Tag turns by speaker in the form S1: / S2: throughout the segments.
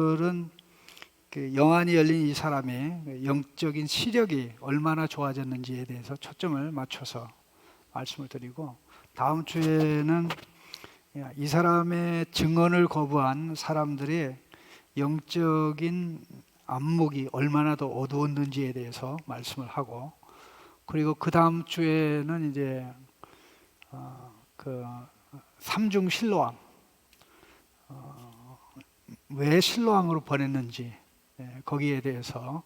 S1: 오늘은 그 영안이 열린 이 사람의 영적인 시력이 얼마나 좋아졌는지에 대해서 초점을 맞춰서 말씀을 드리고, 다음 주에는 이 사람의 증언을 거부한 사람들의 영적인 안목이 얼마나 더 어두웠는지에 대해서 말씀을 하고, 그리고 그 다음 주에는 이제 그 삼중 실로암, 왜 실로암으로 보냈는지 거기에 대해서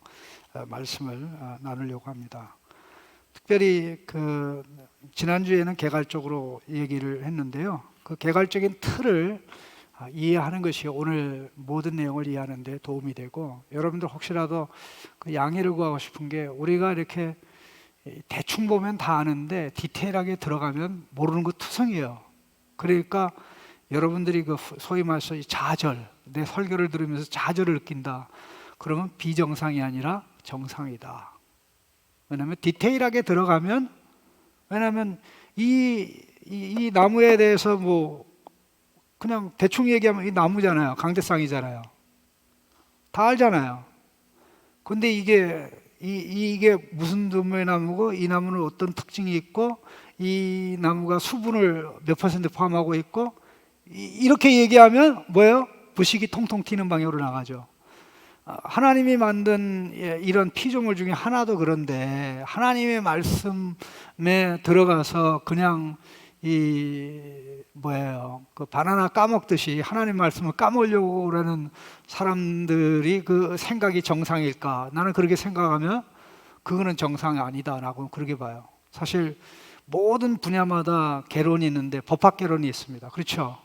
S1: 말씀을 나누려고 합니다. 특별히 그 지난주에는 개괄적으로 얘기를 했는데요, 그 개괄적인 틀을 이해하는 것이 오늘 모든 내용을 이해하는 데 도움이 되고, 여러분들 혹시라도 그 양해를 구하고 싶은 게, 우리가 이렇게 대충 보면 다 아는데 디테일하게 들어가면 모르는 거 투성이에요. 그러니까 여러분들이 그 소위 말해서 좌절, 내 설교를 들으면서 좌절을 느낀다, 그러면 비정상이 아니라 정상이다. 왜냐하면 디테일하게 들어가면, 왜냐하면 이 나무에 대해서 뭐 그냥 대충 얘기하면 이 나무잖아요. 강대상이잖아요. 다 알잖아요. 근데 이게 무슨 종류의 나무고, 이 나무는 어떤 특징이 있고, 이 나무가 수분을 몇 퍼센트 포함하고 있고, 이렇게 얘기하면 뭐예요? 부식이 통통 튀는 방향으로 나가죠. 하나님이 만든 이런 피조물 중에 하나도 그런데, 하나님의 말씀에 들어가서 그냥 그 바나나 까먹듯이 하나님 말씀을 까먹으려고 하는 사람들이 그 생각이 정상일까? 나는 그렇게 생각하면 그거는 정상이 아니다라고 그렇게 봐요. 사실 모든 분야마다 개론이 있는데, 법학 개론이 있습니다. 그렇죠?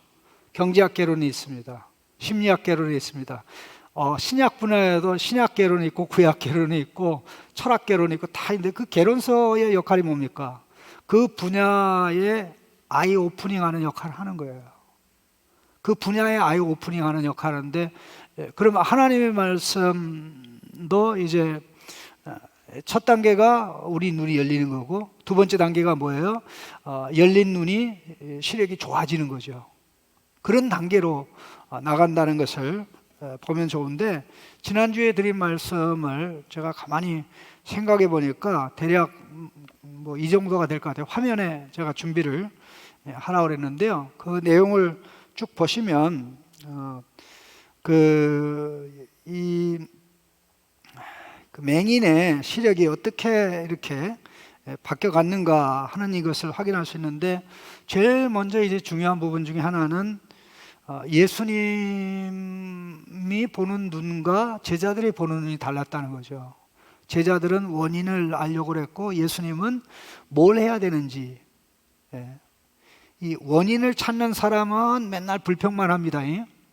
S1: 경제학 개론이 있습니다. 심리학 개론이 있습니다. 신약 분야에도 신약 개론이 있고, 구약 개론이 있고, 철학 개론이 있고, 다 있는데, 그 개론서의 역할이 뭡니까? 그 분야에 아이 오프닝 하는 역할을 하는 거예요. 그 분야에 아이 오프닝 하는 역할을 하는데, 그러면 하나님의 말씀도 이제 첫 단계가 우리 눈이 열리는 거고, 두 번째 단계가 뭐예요? 열린 눈이 시력이 좋아지는 거죠. 그런 단계로 나간다는 것을 보면 좋은데, 지난주에 드린 말씀을 제가 가만히 생각해 보니까 대략 뭐 이 정도가 될 것 같아요. 화면에 제가 준비를 하라고 그랬는데요, 그 내용을 쭉 보시면 그 맹인의 시력이 어떻게 이렇게 바뀌어갔는가 하는 이것을 확인할 수 있는데, 제일 먼저 이제 중요한 부분 중에 하나는 예수님이 보는 눈과 제자들이 보는 눈이 달랐다는 거죠. 제자들은 원인을 알려고 그랬고, 예수님은 뭘 해야 되는지. 이 원인을 찾는 사람은 맨날 불평만 합니다.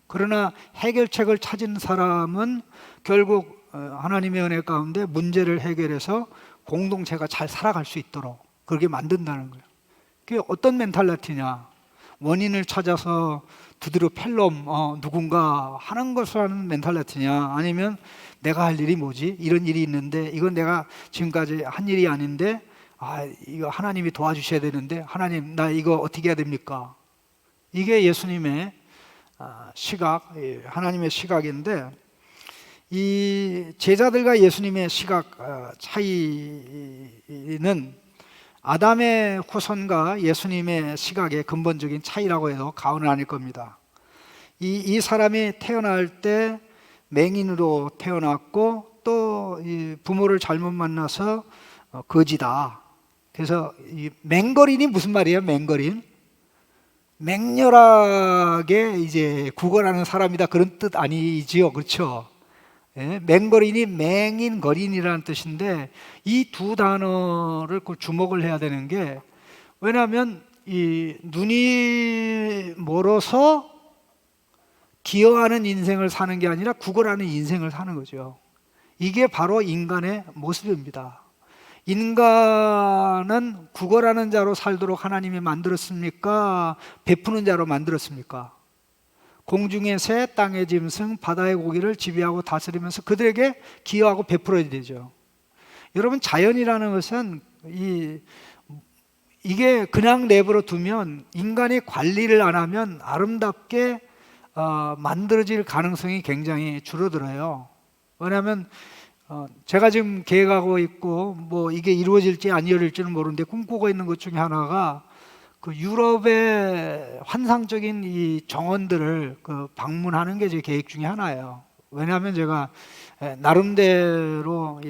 S1: 그러나 해결책을 찾은 사람은 결국 하나님의 은혜 가운데 문제를 해결해서 공동체가 잘 살아갈 수 있도록 그렇게 만든다는 거예요. 그게 어떤 멘탈리티냐? 원인을 찾아서 두드려 팰놈 누군가 하는 것을 하는 멘탈리티냐? 아니면 내가 할 일이 뭐지? 이런 일이 있는데, 이건 내가 지금까지 한 일이 아닌데, 이거 하나님이 도와주셔야 되는데, 하나님 나 이거 어떻게 해야 됩니까? 이게 예수님의 시각, 하나님의 시각인데, 이 제자들과 예수님의 시각 차이는 아담의 후손과 예수님의 시각의 근본적인 차이라고 해도 과언은 아닐 겁니다. 이 사람이 태어날 때 맹인으로 태어났고, 또 이 부모를 잘못 만나서 거지다. 그래서 이 맹거린이 무슨 말이에요? 맹거린, 맹렬하게 이제 구걸하는 사람이다, 그런 뜻 아니지요, 그렇죠? 맹거린이 맹인거린이라는 뜻인데, 이 두 단어를 주목을 해야 되는 게, 왜냐하면 이 눈이 멀어서 기여하는 인생을 사는 게 아니라 구걸하는 인생을 사는 거죠. 이게 바로 인간의 모습입니다. 인간은 구걸하는 자로 살도록 하나님이 만들었습니까? 베푸는 자로 만들었습니까? 공중의 새, 땅의 짐승, 바다의 고기를 지배하고 다스리면서 그들에게 기여하고 베풀어야 되죠. 여러분, 자연이라는 것은 이게 그냥 내버려 두면, 인간이 관리를 안 하면 아름답게 만들어질 가능성이 굉장히 줄어들어요. 왜냐하면 제가 지금 계획하고 있고 뭐 이게 이루어질지 안 이루어질지는 모르는데 꿈꾸고 있는 것 중에 하나가 그 유럽의 환상적인 이 정원들을 그 방문하는 게 제 계획 중에 하나예요. 왜냐하면 제가 나름대로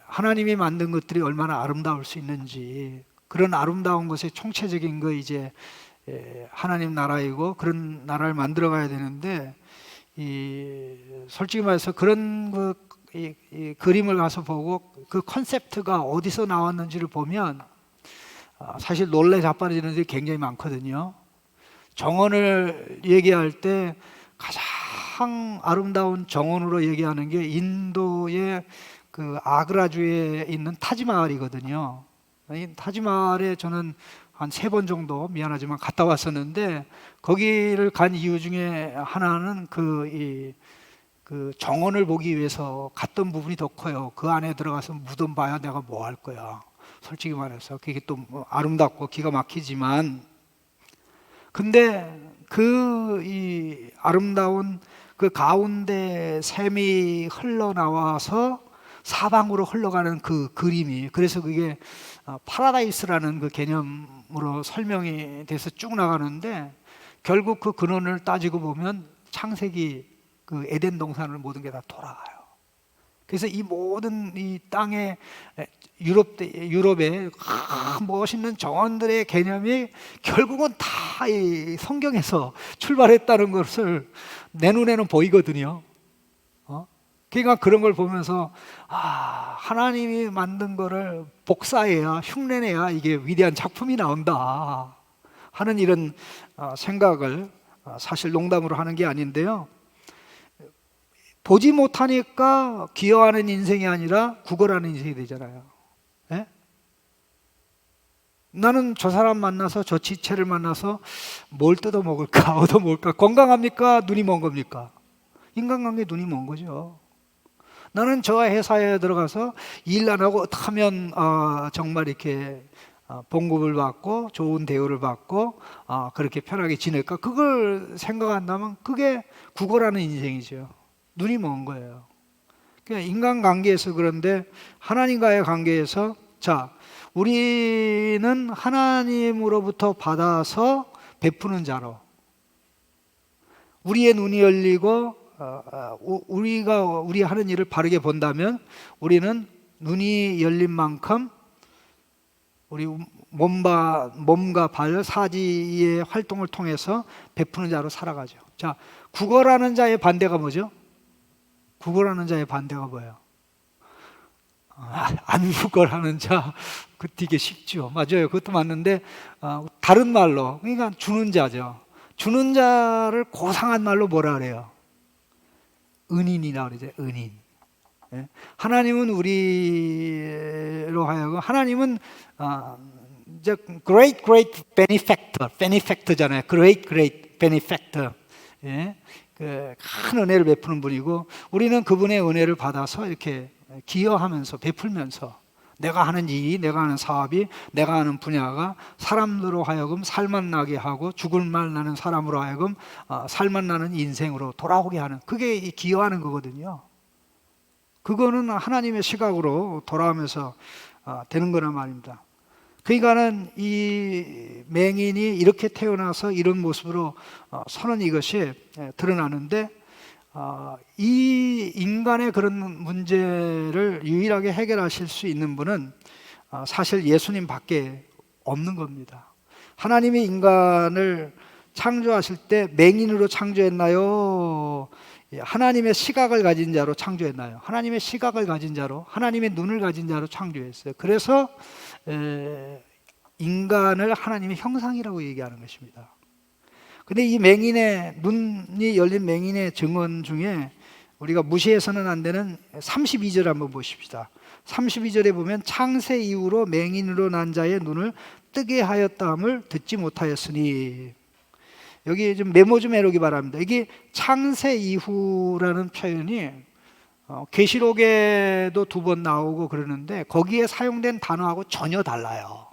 S1: 하나님이 만든 것들이 얼마나 아름다울 수 있는지, 그런 아름다운 것의 총체적인 거 이제 하나님 나라이고 그런 나라를 만들어 가야 되는데, 솔직히 말해서 그런 이 그림을 가서 보고 그 컨셉트가 어디서 나왔는지를 보면 사실 놀래 자빠지는 일이 굉장히 많거든요. 정원을 얘기할 때 가장 아름다운 정원으로 얘기하는 게 인도의 그 아그라주에 있는 타지마할이거든요. 이 타지마할에 저는 한 3번 정도 미안하지만 갔다 왔었는데, 거기를 간 이유 중에 하나는 그 정원을 보기 위해서 갔던 부분이 더 커요. 그 안에 들어가서 무덤 봐야 내가 뭐 할 거야, 솔직히 말해서. 그게 또 아름답고 기가 막히지만, 근데 이 아름다운 그 가운데 샘이 흘러나와서 사방으로 흘러가는 그 그림이, 그래서 그게 파라다이스라는 그 개념으로 설명이 돼서 쭉 나가는데, 결국 그 근원을 따지고 보면 창세기 그 에덴 동산을 모든 게 다 돌아가요. 그래서 이 모든 이 땅의 유럽의 멋있는 정원들의 개념이 결국은 다 이 성경에서 출발했다는 것을 내 눈에는 보이거든요. 그러니까 그런 걸 보면서 하나님이 만든 거를 복사해야, 흉내내야 이게 위대한 작품이 나온다 하는 이런 생각을 사실 농담으로 하는 게 아닌데요. 보지 못하니까 기여하는 인생이 아니라 구걸하는 인생이 되잖아요. 예? 나는 저 사람 만나서, 저 지체를 만나서 뭘 뜯어 먹을까, 얻어 먹을까. 건강합니까? 눈이 먼 겁니까? 인간관계 눈이 먼 거죠. 나는 저 회사에 들어가서 일 안 하고 어떻게 하면 정말 이렇게 봉급을 받고 좋은 대우를 받고 그렇게 편하게 지낼까, 그걸 생각한다면 그게 구걸하는 인생이죠. 눈이 먼 거예요. 그러니까 인간관계에서, 그런데 하나님과의 관계에서, 자, 우리는 하나님으로부터 받아서 베푸는 자로, 우리의 눈이 열리고 우리 하는 일을 바르게 본다면 우리는 눈이 열린 만큼 우리 몸과 발, 사지의 활동을 통해서 베푸는 자로 살아가죠. 자, 구걸하는 자의 반대가 뭐죠? 구걸하는 자의 반대가 뭐예요? 안 구걸하는 자. 그 되게 쉽죠. 맞아요. 그것도 맞는데 다른 말로, 그러니까 주는 자죠. 주는 자를 고상한 말로 뭐라 그래요? 은인이라고 그러죠. 은인. 하나님은 우리로 하여금, 하나님은 이제 great benefactor잖아요. great benefactor. 큰 은혜를 베푸는 분이고, 우리는 그분의 은혜를 받아서 이렇게 기여하면서, 베풀면서, 내가 하는 일이, 내가 하는 사업이, 내가 하는 분야가 사람으로 하여금 살맛 나게 하고, 죽을 맛 나는 사람으로 하여금 살맛 나는 인생으로 돌아오게 하는, 그게 기여하는 거거든요. 그거는 하나님의 시각으로 돌아오면서 되는 거란 말입니다. 그러니까는 이 맹인이 이렇게 태어나서 이런 모습으로 서는 이것이 드러나는데, 이 인간의 그런 문제를 유일하게 해결하실 수 있는 분은 사실 예수님 밖에 없는 겁니다. 하나님이 인간을 창조하실 때 맹인으로 창조했나요? 하나님의 시각을 가진 자로 창조했나요? 하나님의 시각을 가진 자로, 하나님의 눈을 가진 자로 창조했어요. 그래서 인간을 하나님의 형상이라고 얘기하는 것입니다. 근데 이 맹인의, 눈이 열린 맹인의 증언 중에 우리가 무시해서는 안 되는 32절 한번 보십시다. 32절에 보면 창세 이후로 맹인으로 난 자의 눈을 뜨게 하였다함을 듣지 못하였으니, 여기 좀 메모 좀 해놓기 바랍니다. 이게 창세 이후라는 표현이 계시록에도 2번 나오고 그러는데 거기에 사용된 단어하고 전혀 달라요.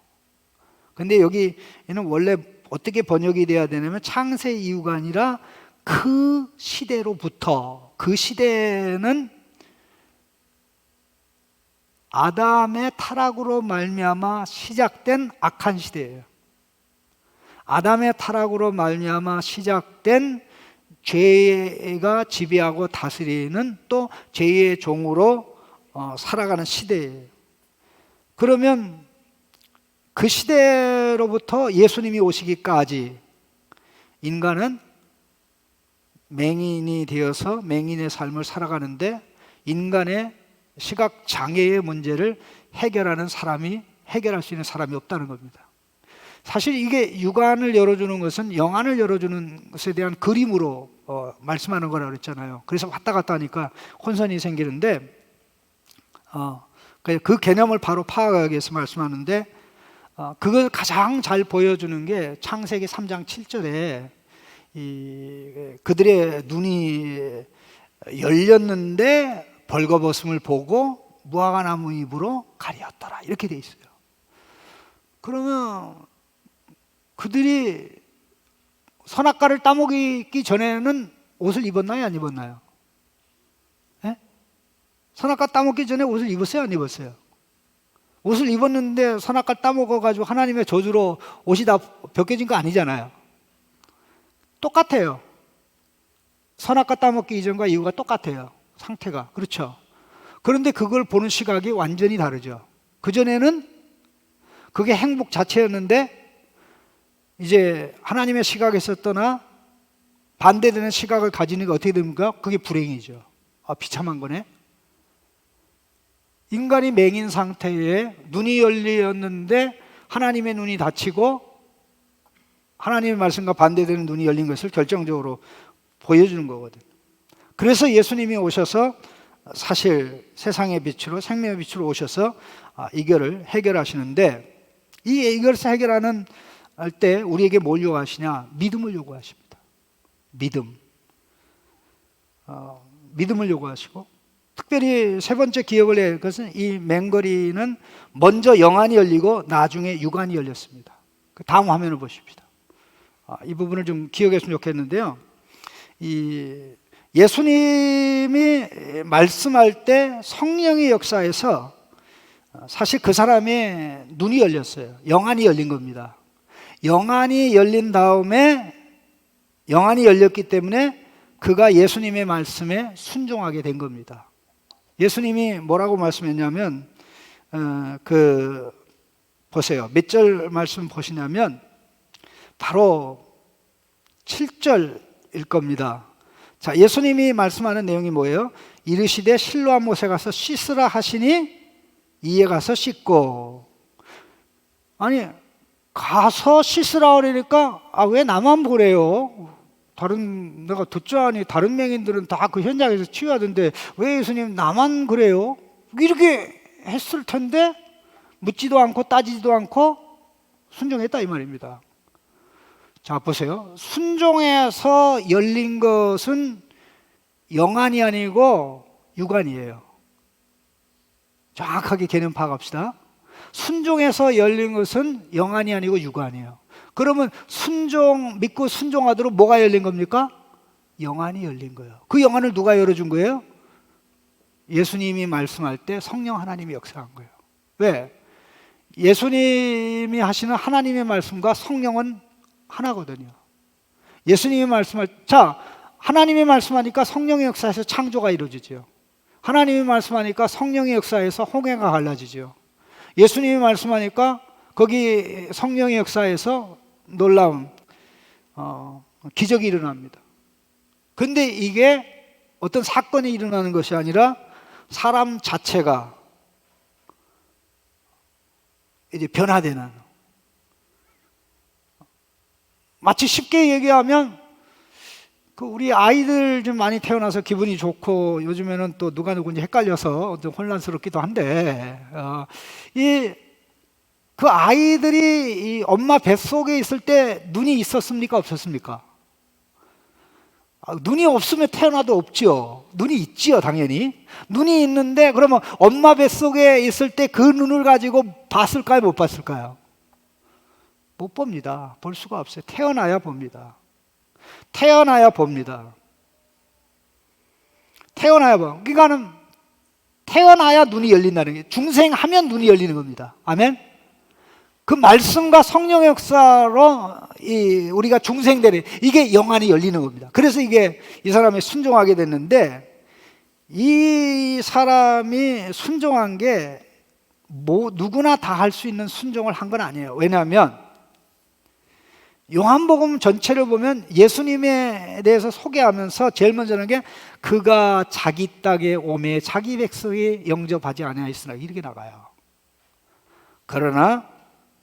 S1: 근데 여기는 원래 어떻게 번역이 돼야 되냐면 창세 이후가 아니라 그 시대로부터, 그 시대는 아담의 타락으로 말미암아 시작된 악한 시대예요. 아담의 타락으로 말미암아 시작된 죄가 지배하고 다스리는 또 죄의 종으로 살아가는 시대예요. 그러면 그 시대로부터 예수님이 오시기까지 인간은 맹인이 되어서 맹인의 삶을 살아가는데 인간의 시각 장애의 문제를 해결할 수 있는 사람이 없다는 겁니다. 사실 이게 육안을 열어주는 것은 영안을 열어주는 것에 대한 그림으로 말씀하는 거라고 그랬잖아요. 그래서 왔다 갔다 하니까 혼선이 생기는데 그 개념을 바로 파악하기 위해서 말씀하는데 그걸 가장 잘 보여주는 게 창세기 3장 7절에 그들의 눈이 열렸는데 벌거벗음을 보고 무화과나무 잎으로 가리었더라 이렇게 돼 있어요. 그러면 그들이 선악과를 따먹기 전에는 옷을 입었나요? 안 입었나요? 네? 선악과 따먹기 전에 옷을 입었어요? 안 입었어요? 옷을 입었는데 선악과 따먹어가지고 하나님의 저주로 옷이 다 벗겨진 거 아니잖아요. 똑같아요. 선악과 따먹기 이전과 이후가 똑같아요. 상태가. 그렇죠. 그런데 그걸 보는 시각이 완전히 다르죠. 그전에는 그게 행복 자체였는데 이제 하나님의 시각에서 떠나 반대되는 시각을 가지니까 어떻게 됩니까? 그게 불행이죠. 비참한 거네. 인간이 맹인 상태에 눈이 열렸는데 하나님의 눈이 닫히고 하나님의 말씀과 반대되는 눈이 열린 것을 결정적으로 보여주는 거거든요. 그래서 예수님이 오셔서 사실 세상의 빛으로 생명의 빛으로 오셔서 이거를 해결하시는데 이것을 해결하는 할 때 우리에게 뭘 요구하시냐? 믿음을 요구하십니다. 믿음을 요구하시고 특별히 세 번째 기억을 해야 할 것은 이 맹거리는 먼저 영안이 열리고 나중에 육안이 열렸습니다. 다음 화면을 보십시다. 이 부분을 좀 기억했으면 좋겠는데요. 예수님이 말씀할 때 성령의 역사에서 사실 그 사람의 눈이 열렸어요. 영안이 열린 겁니다. 영안이 열린 다음에 영안이 열렸기 때문에 그가 예수님의 말씀에 순종하게 된 겁니다. 예수님이 뭐라고 말씀했냐면 보세요. 몇 절 말씀 보시냐면 바로 7절일 겁니다. 자, 예수님이 말씀하는 내용이 뭐예요? 이르시되 실로암 못에 가서 씻으라 하시니 이에 가서 씻고. 아니 가서 씻으라 그러니까 왜 나만 그래요? 내가 듣자니 다른 맹인들은 다 그 현장에서 치유하던데 왜 예수님 나만 그래요? 이렇게 했을 텐데 묻지도 않고 따지지도 않고 순종했다 이 말입니다. 자 보세요. 순종해서 열린 것은 영안이 아니고 육안이에요. 정확하게 개념 파악합시다. 순종해서 열린 것은 영안이 아니고 육안이에요. 그러면 믿고 순종하도록 뭐가 열린 겁니까? 영안이 열린 거예요. 그 영안을 누가 열어준 거예요? 예수님이 말씀할 때 성령 하나님이 역사한 거예요. 왜? 예수님이 하시는 하나님의 말씀과 성령은 하나거든요. 예수님이 하나님의 말씀하니까 성령의 역사에서 창조가 이루어지죠. 하나님이 말씀하니까 성령의 역사에서 홍해가 갈라지죠. 예수님이 말씀하니까 거기 성령의 역사에서 놀라운 기적이 일어납니다. 근데 이게 어떤 사건이 일어나는 것이 아니라 사람 자체가 이제 변화되는, 마치 쉽게 얘기하면 우리 아이들 좀 많이 태어나서 기분이 좋고 요즘에는 또 누가 누군지 헷갈려서 좀 혼란스럽기도 한데 그 아이들이 이 엄마 뱃속에 있을 때 눈이 있었습니까? 없었습니까? 눈이 없으면 태어나도 없지요. 눈이 있지요, 당연히. 눈이 있는데 그러면 엄마 뱃속에 있을 때 그 눈을 가지고 봤을까요? 못 봤을까요? 못 봅니다. 볼 수가 없어요. 태어나야 봅니다. 태어나야 봅니다. 태어나야 봐. 그러니까는 태어나야 눈이 열린다는 게, 중생하면 눈이 열리는 겁니다. 아멘. 그 말씀과 성령의 역사로 우리가 중생되는, 이게 영안이 열리는 겁니다. 그래서 이게 이 사람이 순종하게 됐는데, 이 사람이 순종한 게 누구나 다 할 수 있는 순종을 한 건 아니에요. 왜냐하면 요한복음 전체를 보면 예수님에 대해서 소개하면서 제일 먼저 하는 게, 그가 자기 땅에 오매 자기 백성이 영접하지 아니하였으나, 이렇게 나가요. 그러나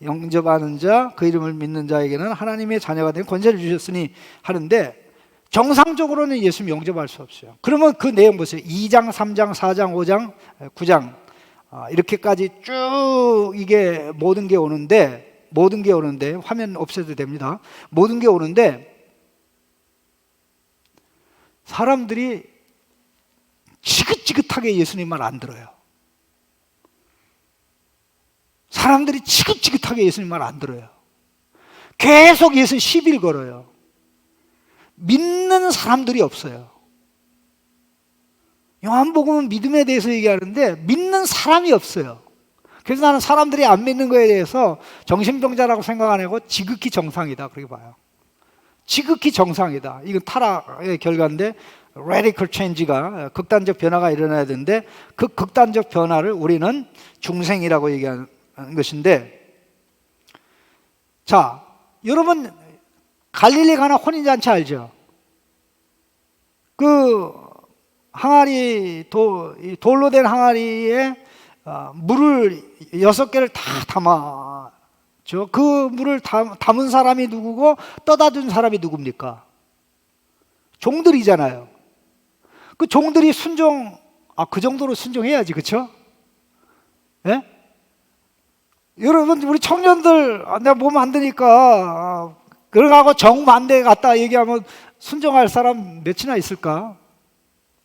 S1: 영접하는 자, 그 이름을 믿는 자에게는 하나님의 자녀가 된 권세를 주셨으니 하는데, 정상적으로는 예수님 영접할 수 없어요. 그러면 그 내용 보세요. 2장, 3장, 4장, 5장, 9장 이렇게까지 쭉 이게 모든 게 오는데, 화면 없애도 됩니다. 모든 게 오는데 사람들이 지긋지긋하게 예수님 말 안 들어요. 사람들이 지긋지긋하게 예수님 말 안 들어요. 계속 예수 시비를 걸어요. 믿는 사람들이 없어요. 요한복음은 믿음에 대해서 얘기하는데 믿는 사람이 없어요. 그래서 나는 사람들이 안 믿는 거에 대해서 정신병자라고 생각 안 하고 지극히 정상이다, 그렇게 봐요. 지극히 정상이다. 이건 타락의 결과인데, radical change가, 극단적 변화가 일어나야 되는데, 그 극단적 변화를 우리는 중생이라고 얘기하는 것인데, 자, 여러분 갈릴리 가나 혼인잔치 알죠? 그 항아리, 돌로 된 항아리에 물을 6개를 다 담았죠. 그 물을 담은 사람이 누구고 떠다 준 사람이 누굽니까? 종들이잖아요. 그 종들이 그 정도로 순종해야지, 그렇죠? 예? 여러분, 우리 청년들, 내가 몸 안 되니까 그러고 정반대에 갔다 얘기하면 순종할 사람 몇이나 있을까?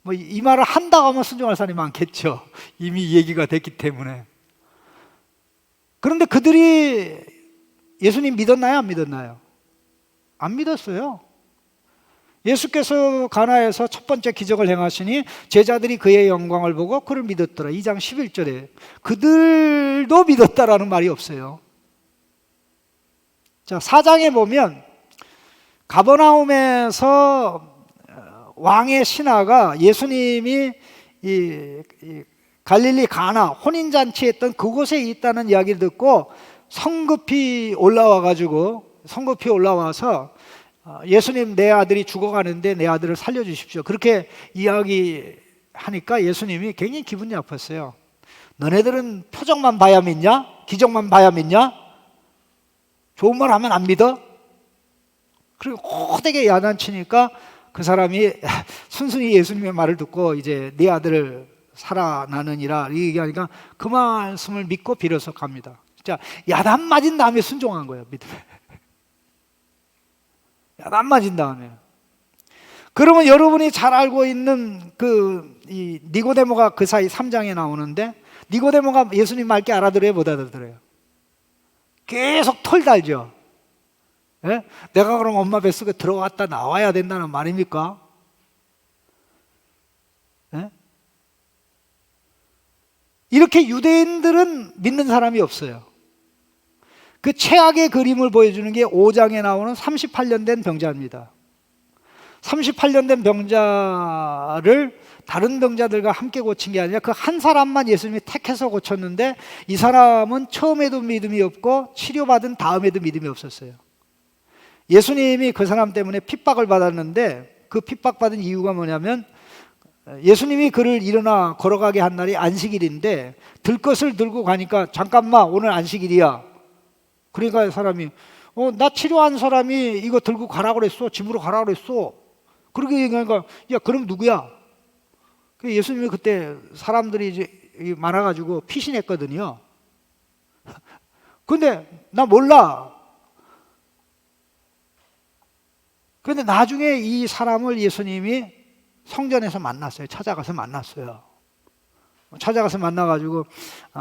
S1: 뭐 이 말을 한다고 하면 순종할 사람이 많겠죠. 이미 얘기가 됐기 때문에. 그런데 그들이 예수님 믿었나요? 안 믿었나요? 안 믿었어요. 예수께서 가나에서 첫 번째 기적을 행하시니 제자들이 그의 영광을 보고 그를 믿었더라. 2장 11절에 그들도 믿었다라는 말이 없어요. 자, 4장에 보면 가버나움에서 왕의 신하가 예수님이 이 갈릴리 가나 혼인잔치 했던 그곳에 있다는 이야기를 듣고 성급히 올라와서 예수님, 내 아들이 죽어가는데 내 아들을 살려주십시오, 그렇게 이야기하니까 예수님이 굉장히 기분이 아팠어요. 너네들은 표정만 봐야 믿냐? 기적만 봐야 믿냐? 좋은 말 하면 안 믿어? 그리고 호되게 야단치니까 그 사람이 순순히 예수님의 말을 듣고 이제 네 아들을 살아나느니라 이 얘기하니까 그 말씀을 믿고 빌어서 갑니다. 자, 야단 맞은 다음에 순종한 거예요. 믿음에. 야단 맞은 다음에. 그러면 여러분이 잘 알고 있는 이 니고데모가 그 사이 3장에 나오는데, 니고데모가 예수님 말께 알아들어요, 못 알아들어요? 계속 털 달죠. 예? 내가 그럼 엄마 뱃속에 들어갔다 나와야 된다는 말입니까? 예? 이렇게 유대인들은 믿는 사람이 없어요. 그 최악의 그림을 보여주는 게 5장에 나오는 38년 된 병자입니다. 38년 된 병자를 다른 병자들과 함께 고친 게 아니라 그 한 사람만 예수님이 택해서 고쳤는데, 이 사람은 처음에도 믿음이 없고 치료받은 다음에도 믿음이 없었어요. 예수님이 그 사람 때문에 핍박을 받았는데, 그 핍박받은 이유가 뭐냐면, 예수님이 그를 일어나 걸어가게 한 날이 안식일인데 들것을 들고 가니까 잠깐만, 오늘 안식일이야. 그러니까 사람이 나 치료한 사람이 이거 들고 가라고 그랬어, 집으로 가라고 그랬어. 그렇게 얘기하니까 야, 그럼 누구야? 예수님이 그때 사람들이 이제 많아가지고 피신했거든요. 근데 나 몰라. 그런데 나중에 이 사람을 예수님이 성전에서 만났어요. 찾아가서 만났어요. 찾아가서 만나가지고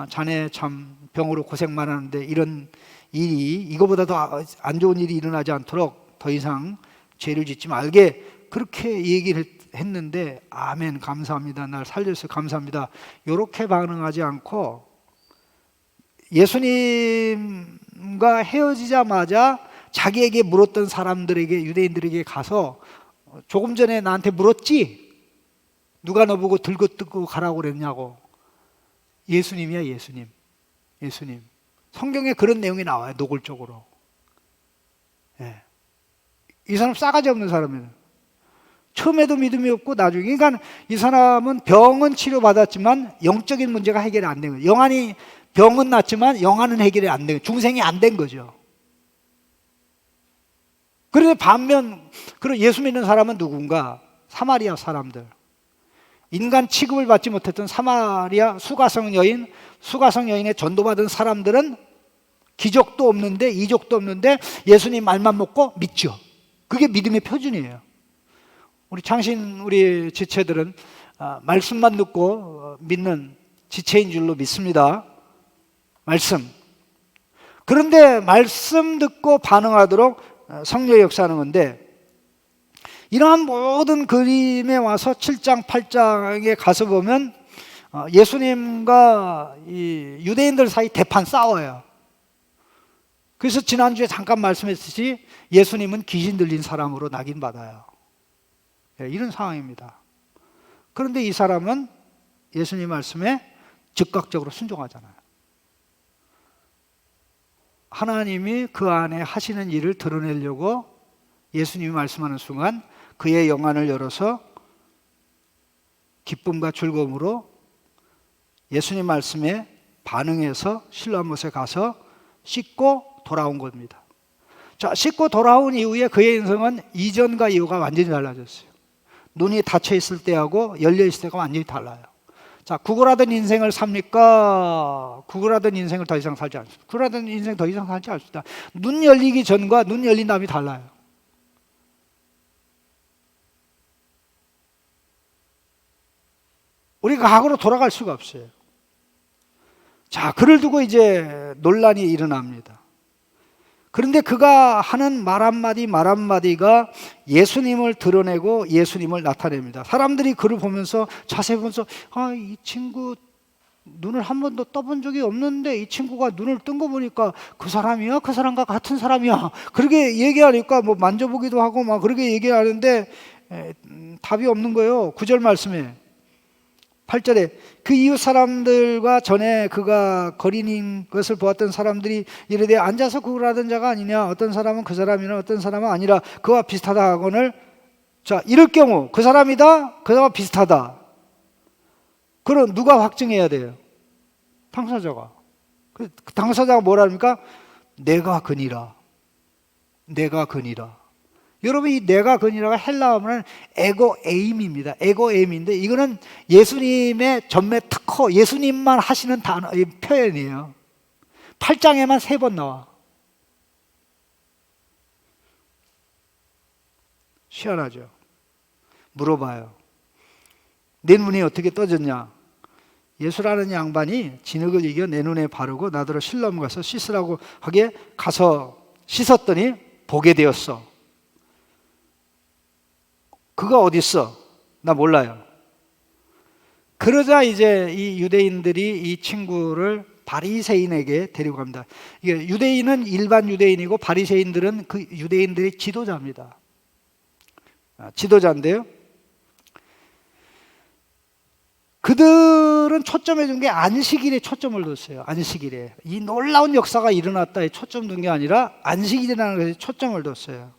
S1: 자네 참 병으로 고생 많았는데 이런 일이 이거보다 더 안 좋은 일이 일어나지 않도록 더 이상 죄를 짓지 말게 그렇게 얘기를 했는데 아멘 감사합니다. 날 살려주셔서 감사합니다. 이렇게 반응하지 않고 예수님과 헤어지자마자 자기에게 물었던 사람들에게 유대인들에게 가서 조금 전에 나한테 물었지? 누가 너보고 들고 뜯고 가라고 그랬냐고. 예수님이야 예수님. 예수님. 성경에 그런 내용이 나와요. 노골적으로. 예. 이 사람 싸가지 없는 사람이에요. 처음에도 믿음이 없고 나중에. 그러니까 이 사람은 병은 치료받았지만 영적인 문제가 해결이 안 된 거예요. 영안이 병은 낫지만 영안은 해결이 안 된 거예요. 중생이 안 된 거죠. 그런데 반면 그런 예수 믿는 사람은 누군가? 사마리아 사람들. 인간 취급을 받지 못했던 사마리아 수가성 여인에 전도받은 사람들은 기적도 없는데 이적도 없는데 예수님 말만 먹고 믿죠. 그게 믿음의 표준이에요. 우리 창신 우리 지체들은 말씀만 듣고 믿는 지체인 줄로 믿습니다. 말씀. 그런데 말씀 듣고 반응하도록 성령의 역사하는 건데 이러한 모든 그림에 와서 7장, 8장에 가서 보면 예수님과 이 유대인들 사이 대판 싸워요. 그래서 지난주에 잠깐 말씀했듯이 예수님은 귀신 들린 사람으로 낙인받아요. 이런 상황입니다. 그런데 이 사람은 예수님 말씀에 즉각적으로 순종하잖아요. 하나님이 그 안에 하시는 일을 드러내려고 예수님이 말씀하는 순간 그의 영안을 열어서 기쁨과 즐거움으로 예수님 말씀에 반응해서 실로암 못에 가서 씻고 돌아온 겁니다. 자, 씻고 돌아온 이후에 그의 인생은 이전과 이후가 완전히 달라졌어요. 눈이 닫혀 있을 때하고 열려 있을 때가 완전히 달라요. 자, 구걸하던 인생을 삽니까? 구걸하던 인생을 더 이상 살지 않습니다. 구걸하던 인생 더 이상 살지 않습니다. 눈 열리기 전과 눈 열린 다음이 달라요. 우리가 과거로 돌아갈 수가 없어요. 자, 그를 두고 이제 논란이 일어납니다. 그런데 그가 하는 말 한마디가 예수님을 드러내고 예수님을 나타냅니다. 사람들이 그를 보면서 자세히 보면서 이 친구 눈을 한 번도 떠본 적이 없는데 이 친구가 눈을 뜬 거 보니까 그 사람이야? 그 사람과 같은 사람이야? 그렇게 얘기하니까 뭐 만져보기도 하고 막 그렇게 얘기하는데 답이 없는 거예요. 9절 말씀에 8절에 그 이웃 사람들과 전에 그가 거린인 것을 보았던 사람들이 이르되 앉아서 구걸하던 자가 아니냐, 어떤 사람은 그 사람이나 어떤 사람은 아니라 그와 비슷하다 하거늘. 자, 이럴 경우 그 사람이다, 그와 비슷하다, 그럼 누가 확증해야 돼요? 당사자가. 그 당사자가 뭐라 합니까? 내가 그니라. 내가 그니라. 여러분, 이 내가 그니라가 헬라어는 에고에임입니다. 에고에임인데 이거는 예수님의 전매 특허, 예수님만 하시는 단어, 표현이에요. 8장에만 3번 나와. 희한하죠. 물어봐요. 내 눈이 어떻게 떠졌냐? 예수라는 양반이 진흙을 이겨 내 눈에 바르고 나더러 실로암 가서 씻으라고 하게 가서 씻었더니 보게 되었어. 그가 어디 있어? 나 몰라요. 그러자 이제 이 유대인들이 이 친구를 바리새인에게 데리고 갑니다. 이게 유대인은 일반 유대인이고 바리새인들은 그 유대인들의 지도자입니다. 지도자인데요. 그들은 초점에 둔 게 안식일에 초점을 뒀어요. 안식일에. 이 놀라운 역사가 일어났다에 초점 둔 게 아니라 안식일이라는 것에 초점을 뒀어요.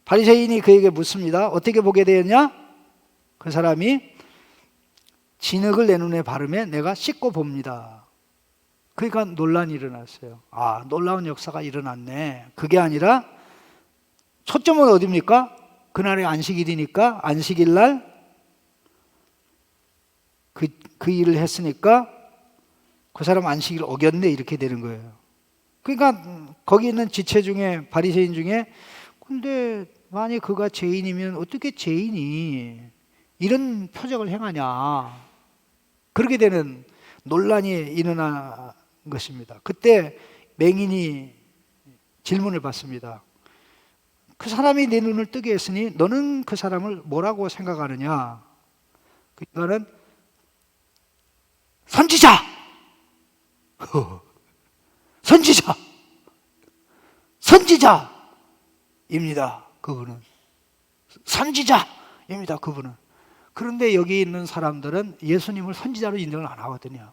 S1: 바리새인이 그에게 묻습니다. 어떻게 보게 되었냐? 그 사람이 진흙을 내 눈에 바르며 내가 씻고 봅니다. 그러니까 논란이 일어났어요. 아, 놀라운 역사가 일어났네. 그게 아니라 초점은 어디입니까? 그날이 안식일이니까 안식일 날 그 일을 했으니까 그 사람 안식일 어겼네, 이렇게 되는 거예요. 그러니까 거기 있는 지체 중에, 바리새인 중에, 근데 만약 그가 죄인이면 어떻게 죄인이 이런 표적을 행하냐, 그렇게 되는 논란이 일어난 것입니다. 그때 맹인이 질문을 받습니다. 그 사람이 내 눈을 뜨게 했으니 너는 그 사람을 뭐라고 생각하느냐? 그 인간은 선지자! 선지자! 선지자입니다. 그분은. 선지자입니다. 그분은. 그런데 여기 있는 사람들은 예수님을 선지자로 인정을 안 하거든요.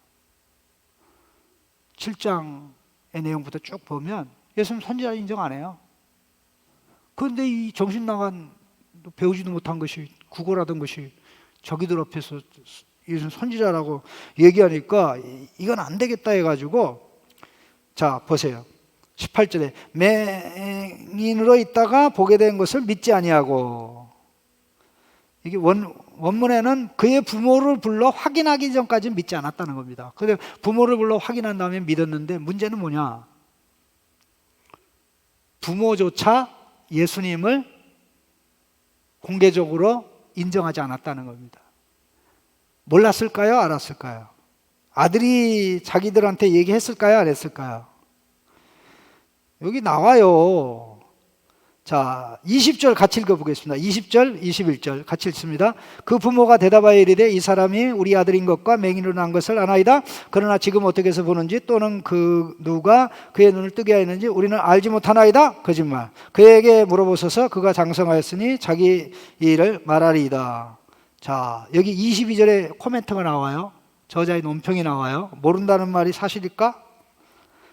S1: 7장의 내용부터 쭉 보면 예수님 선지자로 인정 안 해요. 그런데 이 정신 나간 배우지도 못한 것이 구걸하던 것이 저기들 앞에서 예수님 선지자라고 얘기하니까 이건 안 되겠다 해가지고 자 보세요. 18절에 맹인으로 있다가 보게 된 것을 믿지 아니하고, 이게 원문에는 그의 부모를 불러 확인하기 전까지는 믿지 않았다는 겁니다. 근데 부모를 불러 확인한 다음에 믿었는데 문제는 뭐냐? 부모조차 예수님을 공개적으로 인정하지 않았다는 겁니다. 몰랐을까요? 알았을까요? 아들이 자기들한테 얘기했을까요? 안 했을까요? 여기 나와요. 자, 20절 같이 읽어보겠습니다. 20절, 21절 같이 읽습니다. 그 부모가 대답하여 이르되 이 사람이 우리 아들인 것과 맹인으로 난 것을 아나이다. 그러나 지금 어떻게 해서 보는지 또는 그 누가 그의 눈을 뜨게 하였는지 우리는 알지 못하나이다. 거짓말. 그에게 물어보소서. 그가 장성하였으니 자기 일을 말하리이다. 자, 여기 22절에 코멘트가 나와요. 저자의 논평이 나와요. 모른다는 말이 사실일까?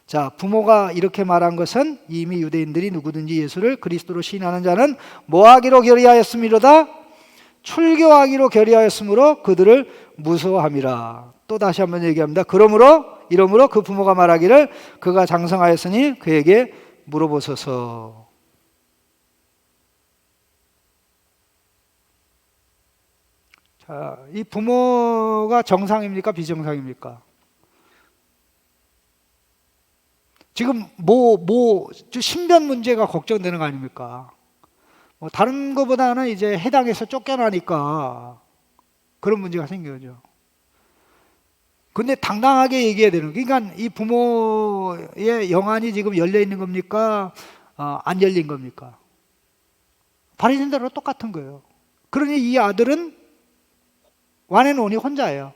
S1: 자, 부모가 이렇게 말한 것은 이미 유대인들이 누구든지 예수를 그리스도로 시인하는 자는 뭐하기로 결의하였음이로다? 출교하기로 결의하였으므로 그들을 무서워함이라. 또 다시 한번 얘기합니다. 이러므로 그 부모가 말하기를 그가 장성하였으니 그에게 물어보소서. 자, 이 부모가 정상입니까? 비정상입니까? 지금 신변 문제가 걱정되는 거 아닙니까? 다른 것보다는 이제 해당에서 쫓겨나니까 그런 문제가 생겨죠. 근데 당당하게 얘기해야 되는, 그러니까 이 부모의 영안이 지금 열려 있는 겁니까? 안 열린 겁니까? 바리새인들하고 똑같은 거예요. 그러니 이 아들은 완앤온이 혼자예요.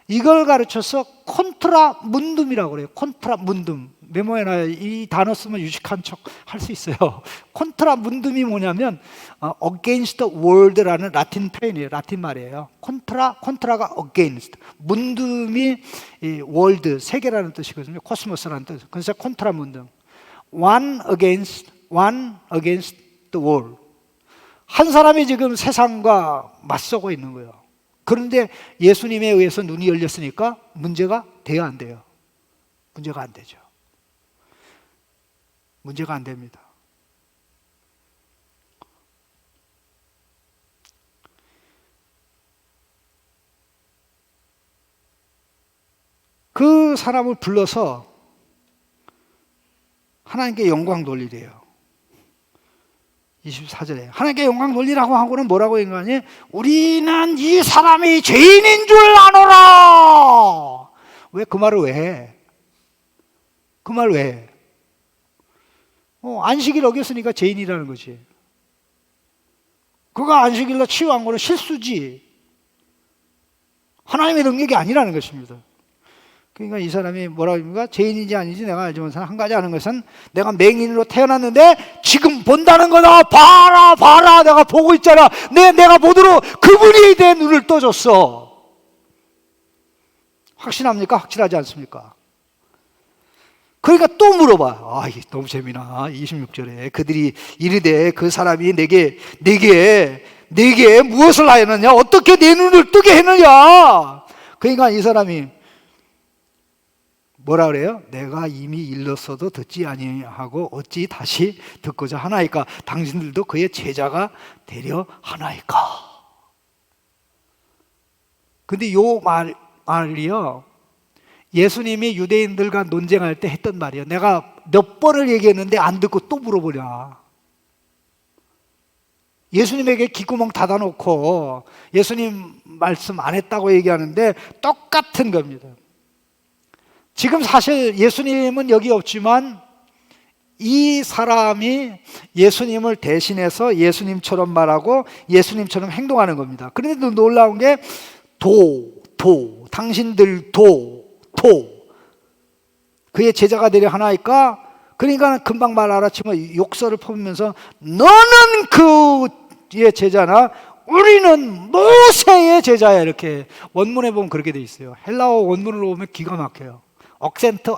S1: 이걸 가르쳐서 콘트라 문둠이라고 그래요. 콘트라 문둠. 메모해놔요. 이 단어 쓰면 유식한 척 할 수 있어요. 콘트라 문둠이 뭐냐면 against the world라는 라틴 표현이에요. 라틴 말이에요. 콘트라가 against. 문둠이 이 world, 세계라는 뜻이거든요. 코스모스라는 뜻. 그래서 콘트라 문둠. one against the world. 한 사람이 지금 세상과 맞서고 있는 거예요. 그런데 예수님에 의해서 눈이 열렸으니까 문제가 돼야 안 돼요? 문제가 안 되죠. 문제가 안 됩니다. 그 사람을 불러서 하나님께 영광 돌리래요. 24절에 하나님께 영광 돌리라고 하고는 뭐라고 인간이 우리는 이 사람이 죄인인 줄 아노라. 왜 그 말을 왜 해? 그 말 왜 해? 안식일 어겼으니까 죄인이라는 거지. 그가 안식일로 치유한 거는 실수지 하나님의 능력이 아니라는 것입니다. 그러니까 이 사람이 뭐라고 합니까? 죄인인지 아닌지 내가 알지만 한 가지 아는 것은 내가 맹인으로 태어났는데 지금 본다는 거다. 봐라 내가 보고 있잖아. 내가 보도록 그분이 내 눈을 떠줬어. 확신합니까? 확실하지 않습니까? 그러니까 또 물어봐. 너무 재미나. 26절에 그들이 이르되 그 사람이 내게 무엇을 하였느냐? 어떻게 내 눈을 뜨게 했느냐? 그러니까 이 사람이 뭐라 그래요? 내가 이미 일렀어도 듣지 아니하고 어찌 다시 듣고자 하나이까? 당신들도 그의 제자가 되려 하나이까? 근데 요 말이요, 예수님이 유대인들과 논쟁할 때 했던 말이에요. 내가 몇 번을 얘기했는데 안 듣고 또 물어보냐. 예수님에게 귓구멍 닫아놓고 예수님 말씀 안 했다고 얘기하는데 똑같은 겁니다. 지금 사실 예수님은 여기 없지만 이 사람이 예수님을 대신해서 예수님처럼 말하고 예수님처럼 행동하는 겁니다. 그런데 놀라운 게 당신들 그의 제자가 되려 하나이까? 그러니까 금방 말 알아치면 욕설을 퍼부면서 너는 그의 제자나 우리는 모세의 제자야. 이렇게 원문에 보면 그렇게 돼 있어요. 헬라어 원문을 보면 기가 막혀요. 억센트,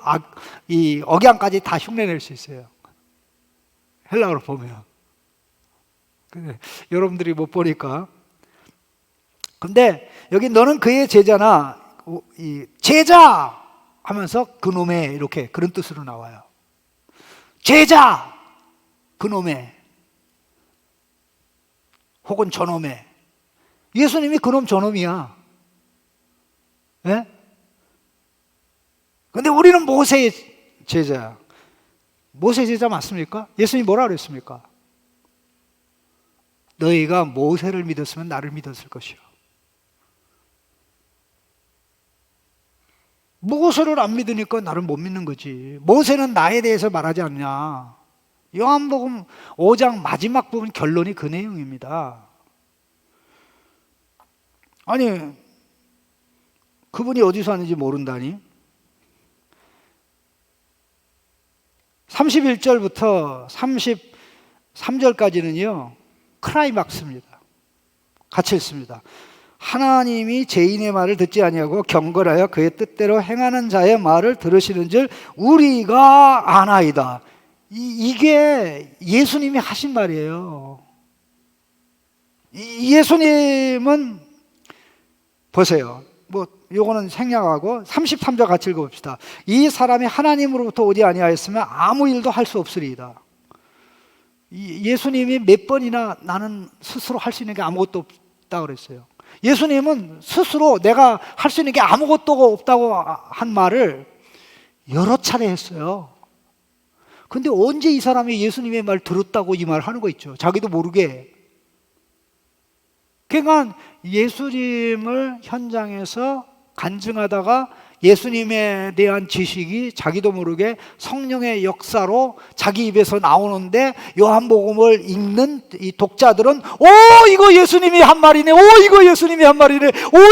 S1: 이 억양까지 다 흉내낼 수 있어요. 헬라어로 보면. 근데 여러분들이 못 보니까. 근데 여기 너는 그의 제자나 이 제자 하면서 그놈의 이렇게 그런 뜻으로 나와요. 제자 그놈의 혹은 저놈의. 예수님이 그놈 저놈이야. 예? 근데 우리는 모세의 제자야. 모세 제자 맞습니까? 예수님이 뭐라 그랬습니까? 너희가 모세를 믿었으면 나를 믿었을 것이요. 모세를 안 믿으니까 나를 못 믿는 거지. 모세는 나에 대해서 말하지 않냐. 요한복음 5장 마지막 부분 결론이 그 내용입니다. 아니, 그분이 어디서 왔는지 모른다니? 31절부터 33절까지는요 클라이막스입니다. 같이 읽습니다. 하나님이 죄인의 말을 듣지 아니하고 경건하여 그의 뜻대로 행하는 자의 말을 들으시는 줄 우리가 아나이다. 이게 예수님이 하신 말이에요. 예수님은 보세요. 요거는 생략하고 33절 같이 읽어봅시다. 이 사람이 하나님으로부터 오지 아니하였으면 아무 일도 할 수 없으리이다. 예수님이 몇 번이나 나는 스스로 할 수 있는 게 아무것도 없다고 그랬어요. 예수님은 스스로 내가 할 수 있는 게 아무것도 없다고 한 말을 여러 차례 했어요. 근데 언제 이 사람이 예수님의 말 들었다고 이 말 하는 거 있죠. 자기도 모르게. 그러니까 예수님을 현장에서 간증하다가 예수님에 대한 지식이 자기도 모르게 성령의 역사로 자기 입에서 나오는데 요한복음을 읽는 이 독자들은 이거 예수님이 한 말이네. 이거 예수님이 한 말이네.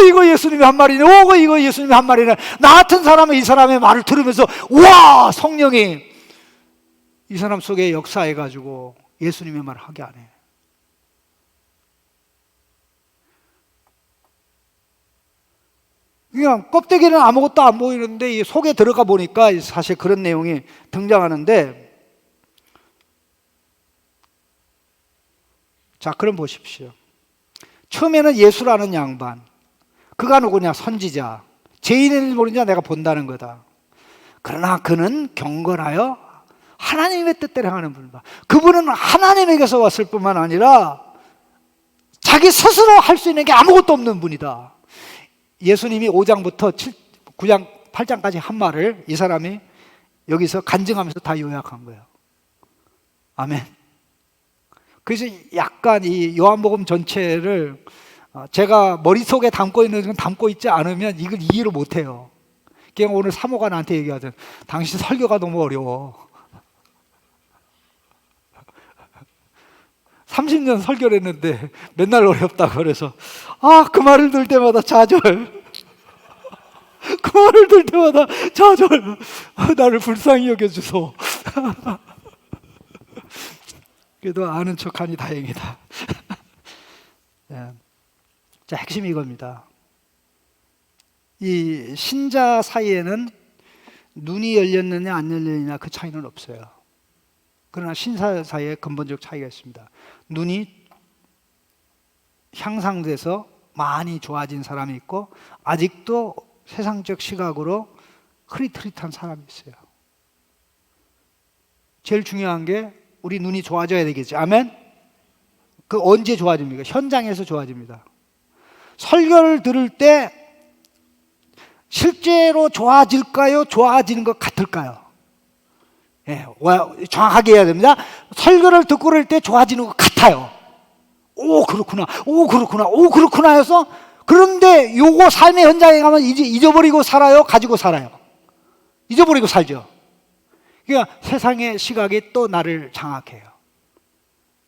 S1: 이거 예수님이 한 말이네. 이거 예수님이 한 말이네. 나 같은 사람은 이 사람의 말을 들으면서 와, 성령이 이 사람 속에 역사해가지고 예수님의 말을 하게 하네. 그냥 껍데기는 아무것도 안 보이는데 속에 들어가 보니까 사실 그런 내용이 등장하는데, 자, 그럼 보십시오. 처음에는 예수라는 양반, 그가 누구냐? 선지자. 죄인을 모르는 자 내가 본다는 거다. 그러나 그는 경건하여 하나님의 뜻대로 행하는 분이다. 그분은 하나님에게서 왔을 뿐만 아니라 자기 스스로 할 수 있는 게 아무것도 없는 분이다. 예수님이 5장부터 9장, 8장까지 한 말을 이 사람이 여기서 간증하면서 다 요약한 거예요. 아멘. 그래서 약간 이 요한복음 전체를 제가 머릿속에 담고 있는 건 담고 있지 않으면 이걸 이해를 못해요. 그냥 오늘 사모가 나한테 얘기하잖아. 당신 설교가 너무 어려워. 30년 설교를 했는데 맨날 어렵다고 그래서 그 말을 들 때마다 좌절. 그 말을 들 때마다 좌절. 나를 불쌍히 여겨주소. 그래도 아는 척하니 다행이다. 네. 자, 핵심이 이겁니다. 이 신자 사이에는 눈이 열렸느냐 안 열렸느냐 그 차이는 없어요. 그러나 신사 사이에 근본적 차이가 있습니다. 눈이 향상돼서 많이 좋아진 사람이 있고 아직도 세상적 시각으로 흐릿흐릿한 사람이 있어요. 제일 중요한 게 우리 눈이 좋아져야 되겠죠. 아멘? 그 언제 좋아집니까? 현장에서 좋아집니다. 설교를 들을 때 실제로 좋아질까요? 좋아지는 것 같을까요? 예, 정확하게 해야 됩니다. 설교를 듣고 그럴 때 좋아지는 것 같아요. 오 그렇구나, 오 그렇구나, 오 그렇구나 해서, 그런데 요거 삶의 현장에 가면 이제 잊어버리고 살아요, 가지고 살아요? 잊어버리고 살죠. 그러니까 세상의 시각이 또 나를 장악해요.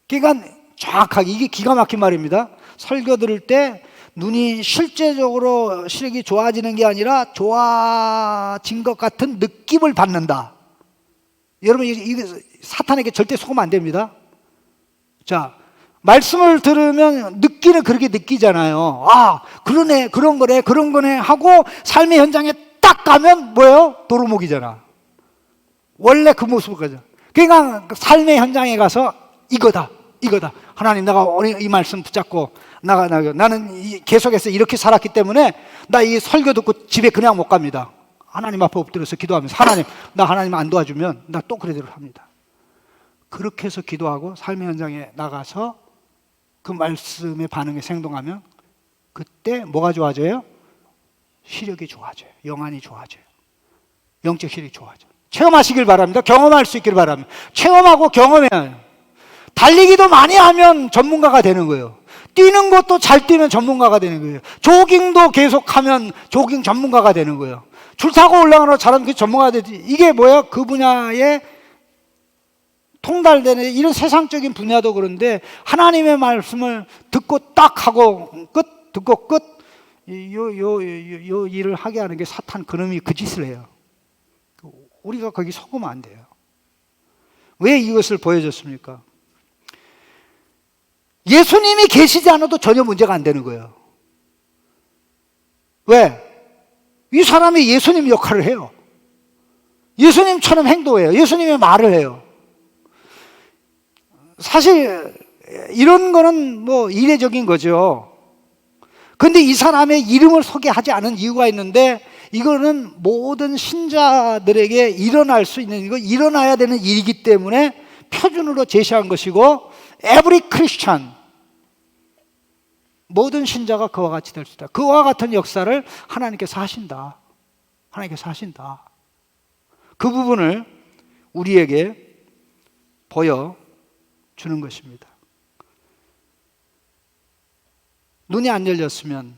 S1: 그러니까 정확하게, 이게 기가 막힌 말입니다. 설교 들을 때 눈이 실제적으로 시력이 좋아지는 게 아니라 좋아진 것 같은 느낌을 받는다. 여러분, 이게 사탄에게 절대 속으면 안 됩니다. 자, 말씀을 들으면 느끼는, 그렇게 느끼잖아요. 아, 그러네, 그런 거네, 그런 거네 하고 삶의 현장에 딱 가면 뭐예요? 도루묵이잖아. 원래 그 모습을. 그러니까 삶의 현장에 가서 이거다, 이거다. 하나님, 내가 오늘 이 말씀 붙잡고 나는 계속해서 이렇게 살았기 때문에 나 이 설교 듣고 집에 그냥 못 갑니다. 하나님 앞에 엎드려서 기도하면서, 하나님, 나 하나님 안 도와주면 나 또 그래대로 합니다. 그렇게 해서 기도하고 삶의 현장에 나가서 그 말씀에 반응해서 행동하면 그때 뭐가 좋아져요? 시력이 좋아져요. 영안이 좋아져요. 영적 시력이 좋아져요. 체험하시길 바랍니다. 경험할 수 있길 바랍니다. 체험하고 경험해야 해요. 달리기도 많이 하면 전문가가 되는 거예요. 뛰는 것도 잘 뛰면 전문가가 되는 거예요. 조깅도 계속하면 조깅 전문가가 되는 거예요. 줄 타고 올라가는 거 잘하면 그 전문가가 되지. 이게 뭐야? 그 분야에 통달되는 이런 세상적인 분야도 그런데 하나님의 말씀을 듣고 딱 하고 끝, 듣고 끝, 요 일을 하게 하는 게 사탄 그놈이 그 짓을 해요. 우리가 거기 속으면 안 돼요. 왜 이것을 보여줬습니까? 예수님이 계시지 않아도 전혀 문제가 안 되는 거예요. 왜? 이 사람이 예수님 역할을 해요. 예수님처럼 행동해요. 예수님의 말을 해요. 사실 이런 거는 뭐 이례적인 거죠. 근데 이 사람의 이름을 소개하지 않은 이유가 있는데, 이거는 모든 신자들에게 일어날 수 있는, 이거 일어나야 되는 일이기 때문에 표준으로 제시한 것이고, every Christian, 모든 신자가 그와 같이 될 수 있다. 그와 같은 역사를 하나님께서 하신다. 하나님께서 하신다. 그 부분을 우리에게 보여주는 것입니다. 눈이 안 열렸으면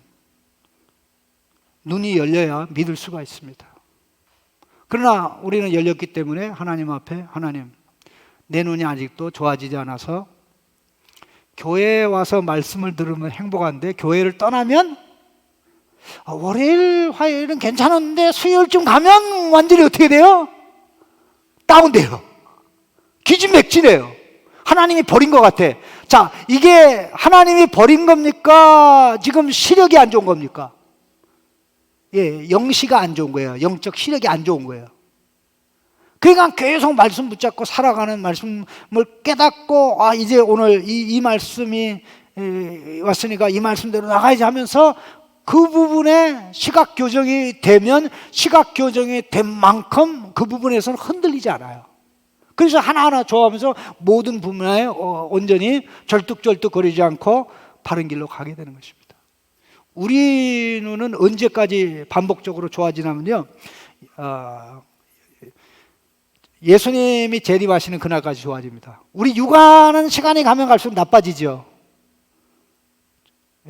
S1: 눈이 열려야 믿을 수가 있습니다. 그러나 우리는 열렸기 때문에 하나님 앞에, 하나님, 내 눈이 아직도 좋아지지 않아서 교회에 와서 말씀을 들으면 행복한데 교회를 떠나면 월요일, 화요일은 괜찮은데 수요일쯤 가면 완전히 어떻게 돼요? 다운돼요. 기진맥진해요. 하나님이 버린 것 같아. 자, 이게 하나님이 버린 겁니까? 지금 시력이 안 좋은 겁니까? 예, 영시가 안 좋은 거예요. 영적 시력이 안 좋은 거예요. 그러니까 계속 말씀 붙잡고 살아가는, 말씀을 깨닫고, 아, 이제 오늘 이 말씀이 왔으니까 이 말씀대로 나가야지 하면서 그 부분에 시각 교정이 되면 시각 교정이 된 만큼 그 부분에서는 흔들리지 않아요. 그래서 하나하나 좋아하면서 모든 분야에 온전히 절뚝절뚝거리지 않고 바른 길로 가게 되는 것입니다. 우리 눈은 언제까지 반복적으로 좋아지냐면요, 예수님이 재림하시는 그날까지 좋아집니다. 우리 육아는 시간이 가면 갈수록 나빠지죠.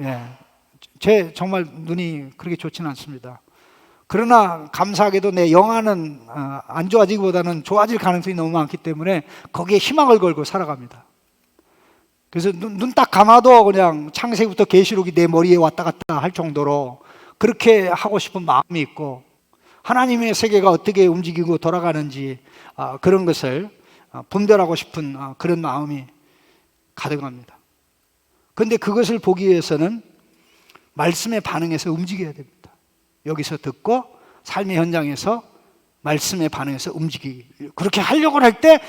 S1: 예, 제 정말 눈이 그렇게 좋지는 않습니다. 그러나 감사하게도 내 영안은 안 좋아지기보다는 좋아질 가능성이 너무 많기 때문에 거기에 희망을 걸고 살아갑니다. 그래서 눈 딱 감아도 그냥 창세기부터 계시록이 내 머리에 왔다 갔다 할 정도로 그렇게 하고 싶은 마음이 있고, 하나님의 세계가 어떻게 움직이고 돌아가는지 그런 것을 분별하고 싶은 그런 마음이 가득합니다. 그런데 그것을 보기 위해서는 말씀에 반응해서 움직여야 됩니다. 여기서 듣고 삶의 현장에서 말씀에 반응해서 움직이기, 그렇게 하려고 할 때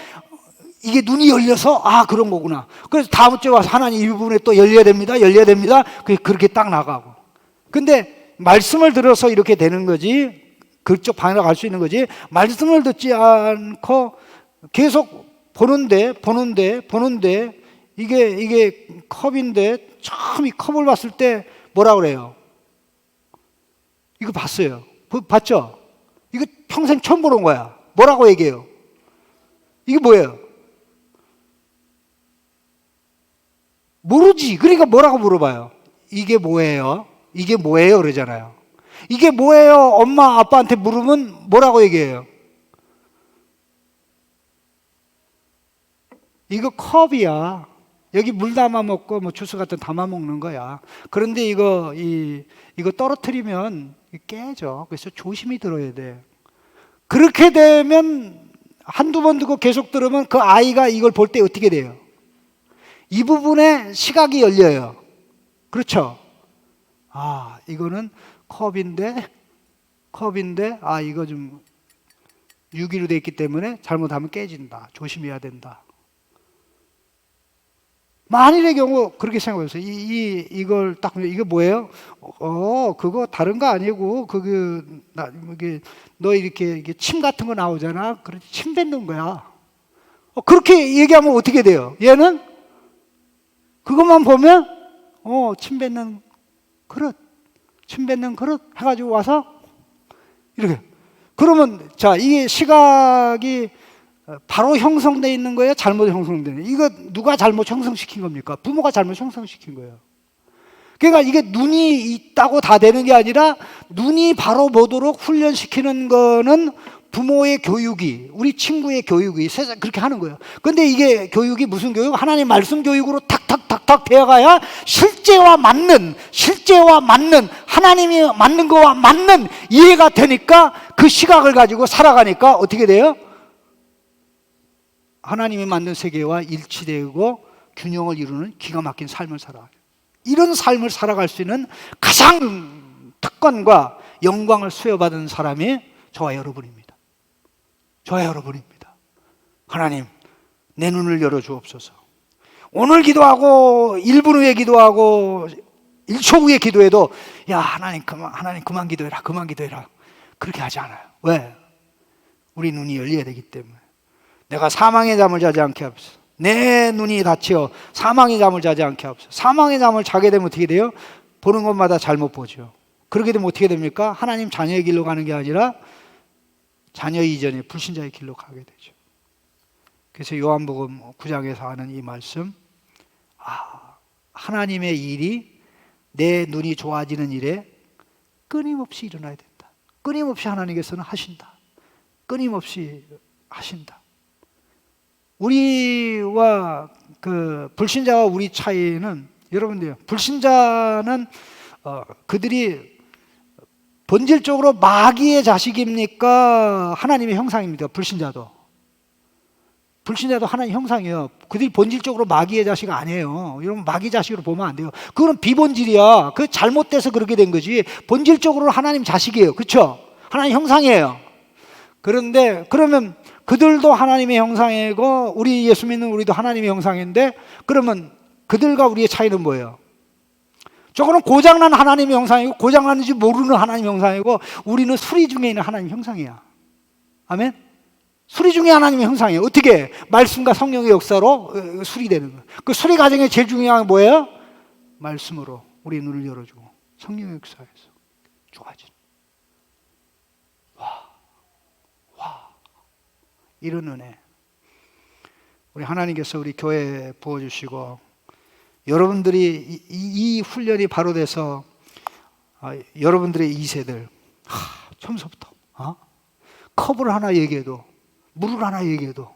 S1: 이게 눈이 열려서 아, 그런 거구나. 그래서 다음 주에 와서 하나님 이 부분에 또 열려야 됩니다, 열려야 됩니다. 그렇게 딱 나가고. 근데 말씀을 들어서 이렇게 되는 거지, 그쪽 방향으로 갈 수 있는 거지, 말씀을 듣지 않고 계속 보는데 이게 컵인데 처음 이 컵을 봤을 때 뭐라 그래요? 이거 봤어요. 봤죠? 이거 평생 처음 보는 거야. 뭐라고 얘기해요? 이게 뭐예요? 모르지. 그러니까 뭐라고 물어봐요? 이게 뭐예요? 이게 뭐예요? 그러잖아요. 이게 뭐예요? 엄마 아빠한테 물으면 뭐라고 얘기해요? 이거 컵이야. 여기 물 담아 먹고 뭐 주스 같은 담아 먹는 거야. 그런데 이거 떨어뜨리면 깨져. 그래서 조심히 들어야 돼. 그렇게 되면 한두 번 듣고 계속 들으면 그 아이가 이걸 볼 때 어떻게 돼요? 이 부분에 시각이 열려요. 그렇죠? 아, 이거는 컵인데, 아, 이거 좀 유기로 돼 있기 때문에 잘못하면 깨진다. 조심해야 된다. 만일의 경우 그렇게 생각해보세요. 이걸 딱 보면 이거 뭐예요? 그거 다른 거 아니고 너 이렇게 침 같은 거 나오잖아. 그래서 침 뱉는 거야. 그렇게 얘기하면 어떻게 돼요? 얘는 그것만 보면 침 뱉는 그릇, 침 뱉는 그릇 해가지고 와서 이렇게. 그러면 자, 이게 시각이 바로 형성되어 있는 거예요? 잘못 형성되는 거예요? 이거 누가 잘못 형성시킨 겁니까? 부모가 잘못 형성시킨 거예요. 그러니까 이게 눈이 있다고 다 되는 게 아니라 눈이 바로 보도록 훈련시키는 거는 부모의 교육이, 우리 친구의 교육이 세상 그렇게 하는 거예요. 근데 이게 교육이 무슨 교육? 하나님 말씀 교육으로 탁탁탁탁 되어가야 실제와 맞는 하나님이 맞는 거와 맞는 이해가 되니까 그 시각을 가지고 살아가니까 어떻게 돼요? 하나님이 만든 세계와 일치되고 균형을 이루는 기가 막힌 삶을 살아가요. 이런 삶을 살아갈 수 있는 가장 특권과 영광을 수여받은 사람이 저와 여러분입니다. 저와 여러분입니다. 하나님, 내 눈을 열어주옵소서. 오늘 기도하고 1분 후에 기도하고 1초 후에 기도해도 야, 하나님 그만 기도해라. 그렇게 하지 않아요. 왜? 우리 눈이 열려야 되기 때문에. 내가 사망의 잠을 자지 않게 하옵소서. 내 눈이 닫혀 사망의 잠을 자지 않게 하옵소서. 사망의 잠을 자게 되면 어떻게 돼요? 보는 것마다 잘못 보죠. 그렇게 되면 어떻게 됩니까? 하나님 자녀의 길로 가는 게 아니라 자녀 이전에 불신자의 길로 가게 되죠. 그래서 요한복음 9장에서 하는 이 말씀, 하나님의 일이 내 눈이 좋아지는 일에 끊임없이 일어나야 된다. 끊임없이 하나님께서는 하신다. 끊임없이 하신다. 우리와 불신자와 우리 차이는, 여러분들, 불신자는 그들이 본질적으로 마귀의 자식입니까? 하나님의 형상입니다. 불신자도 하나님 형상이에요. 그들이 본질적으로 마귀의 자식 아니에요. 여러분, 마귀 자식으로 보면 안 돼요. 그건 비본질이야. 그 잘못돼서 그렇게 된 거지. 본질적으로 하나님 자식이에요. 그렇죠? 하나님 형상이에요. 그런데 그러면 그들도 하나님의 형상이고 우리 예수 믿는 우리도 하나님의 형상인데, 그러면 그들과 우리의 차이는 뭐예요? 저거는 고장난 하나님의 형상이고 고장났는지 모르는 하나님의 형상이고, 우리는 수리 중에 있는 하나님의 형상이야. 아멘? 수리 중에 하나님의 형상이에요. 어떻게? 말씀과 성령의 역사로 수리되는 거예요. 그 수리 과정의 제일 중요한 건 뭐예요? 말씀으로 우리 눈을 열어주고 성령의 역사에서 좋아지는. 이런 은혜 우리 하나님께서 우리 교회에 부어주시고, 여러분들이 이 훈련이 바로 돼서 여러분들의 2세들 처음서부터 컵을 하나 얘기해도, 물을 하나 얘기해도,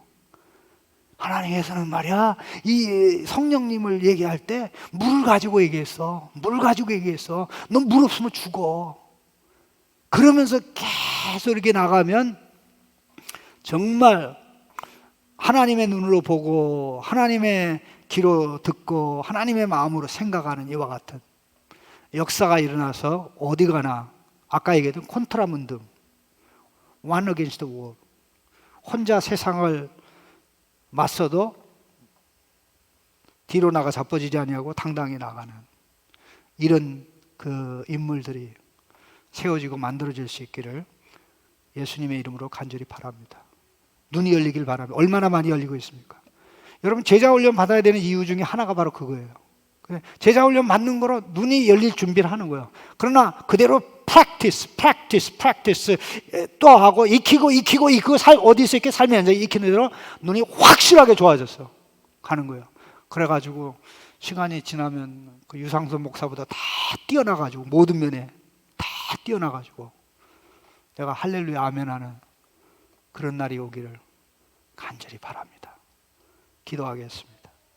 S1: 하나님께서는 말이야 이 성령님을 얘기할 때 물을 가지고 얘기했어. 너 물 없으면 죽어. 그러면서 계속 이렇게 나가면 정말 하나님의 눈으로 보고 하나님의 귀로 듣고 하나님의 마음으로 생각하는 이와 같은 역사가 일어나서 어디 가나, 아까 얘기했던 콘트라문드, one against the world, 혼자 세상을 맞서도 뒤로 나가 자빠지지 아니하고 당당히 나가는 이런 그 인물들이 세워지고 만들어질 수 있기를 예수님의 이름으로 간절히 바랍니다. 눈이 열리길 바랍니다. 얼마나 많이 열리고 있습니까? 여러분, 제자 훈련 받아야 되는 이유 중에 하나가 바로 그거예요. 제자 훈련 받는 거로 눈이 열릴 준비를 하는 거예요. 그러나 그대로 practice 또 하고 익히고 어디서 이렇게 삶이 앉아 익히는 대로 눈이 확실하게 좋아졌어 가는 거예요. 그래가지고 시간이 지나면 그 유상선 목사보다 다 뛰어나가지고 모든 면에 다 뛰어나가지고 내가 할렐루야 아멘하는 그런 날이 오기를 간절히 바랍니다. 기도하겠습니다.